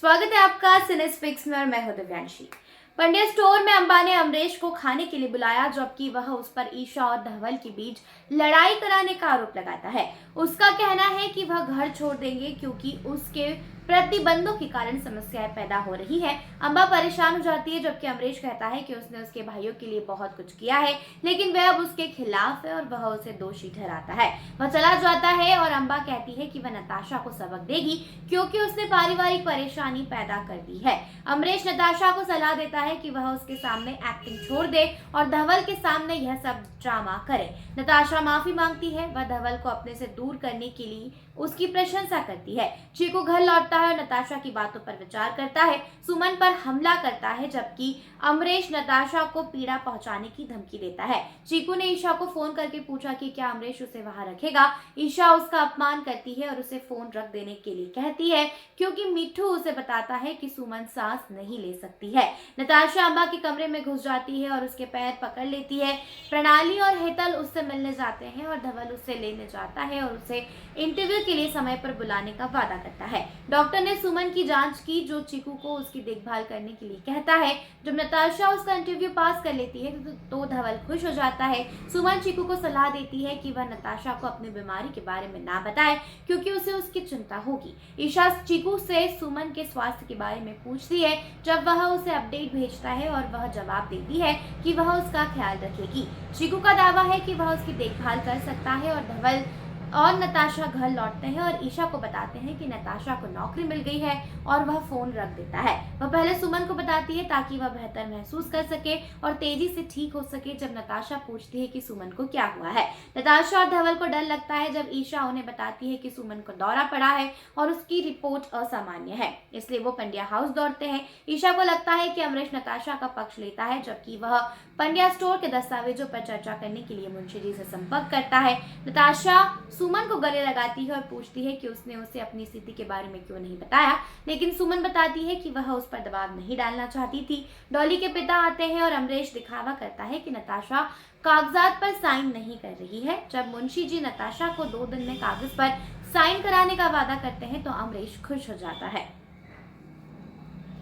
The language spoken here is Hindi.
स्वागत है आपका सिनेस्पिक्स में और मैं हूं दिव्यांशी। पंड्या स्टोर में अंबा ने अमरीश को खाने के लिए बुलाया, जबकि वह उस पर ईशा और धवल के बीच लड़ाई कराने का आरोप लगाता है। उसका कहना है कि वह घर छोड़ देंगे क्योंकि उसके प्रतिबंधों के कारण समस्याएं पैदा हो रही है। अंबा परेशान हो जाती है, जबकि अमरीश कहता है कि उसने उसके भाइयों के लिए बहुत कुछ किया है, लेकिन वह अब उसके खिलाफ है और वह उसे दोषी ठहराता है। वह चला जाता है और अंबा कहती है कि वह नताशा को सबक देगी क्योंकि उसने पारिवारिक परेशानी पैदा कर दी है। अमरीश नताशा को सलाह देता है कि वह उसके सामने एक्टिंग छोड़ दे और धवल के सामने यह सब ड्रामा करे। नताशा माफी मांगती है। वह धवल को अपने से दूर करने के लिए उसकी प्रशंसा करती है। चीकू घर लौटता है और नताशा की बातों पर विचार करता है। सुमन पर हमला करता है, जबकि अमरीश नताशा को पीड़ा पहुंचाने की धमकी देता है। चीकू ने ईशा को फोन करके पूछा कि क्या अमरीश उसे वहां रखेगा। ईशा उसका अपमान करती है और उसे फोन रख देने के लिए कहती है क्योंकि मिठू उसे बताता है कि सुमन सांस नहीं ले सकती है। नताशा अंबा के कमरे में घुस जाती है और उसके पैर पकड़ लेती है। प्रणाली और हेतल उससे मिलने जाते हैं और धवल उसे लेने जाता है और उसे इंटरव्यू के लिए समय पर बुलाने का वादा करता है। डॉक्टर ने सुमन की जांच की, जो चीकू को उसकी देखभाल करने के लिए कहता है। जब नताशा उसका इंटरव्यू पास कर लेती है तो धवल खुश हो जाता है। सुमन चीकू को सलाह देती है कि वह नताशा को अपनी बीमारी के बारे में ना बताए क्योंकि उसे उसकी चिंता होगी। ईशा चीकू से सुमन के स्वास्थ्य के बारे में पूछती है। जब वह उसे अपडेट भेजता है और वह जवाब देती है कि वह उसका ख्याल रखेगी। चीकू का दावा है कि वह उसकी देखभाल कर सकता है और धवल और नताशा घर लौटते हैं और ईशा को बताते हैं कि नताशा को नौकरी मिल गई है और वह फोन रख देता है। वह पहले सुमन को बताती है ताकि वह बेहतर महसूस कर सके और तेजी से ठीक हो सके। जब नताशा पूछती है कि सुमन को क्या हुआ है, नताशा और धवल को डर लगता है जब ईशा उन्हें बताती है कि सुमन को दौरा पड़ा है और उसकी रिपोर्ट असामान्य है, इसलिए वो पंड्या हाउस दौड़ते हैं। ईशा को लगता है कि अमरीश नताशा का पक्ष लेता है, जबकि वह पंड्या स्टोर के दस्तावेजों पर चर्चा करने के लिए मुंशी जी से संपर्क करता है। नताशा सुमन को गले लगाती है और पूछती है कि उसने उसे अपनी स्थिति के बारे में क्यों नहीं बताया, लेकिन सुमन बताती है कि वह उस पर दबाव नहीं डालना चाहती थी। डॉली के पिता आते हैं और अमरीश दिखावा करता है कि नताशा कागजात पर साइन नहीं कर रही है। जब मुंशी जी नताशा को 2 दिन में कागज पर साइन कराने का वादा करते हैं तो अमरीश खुश हो जाता है।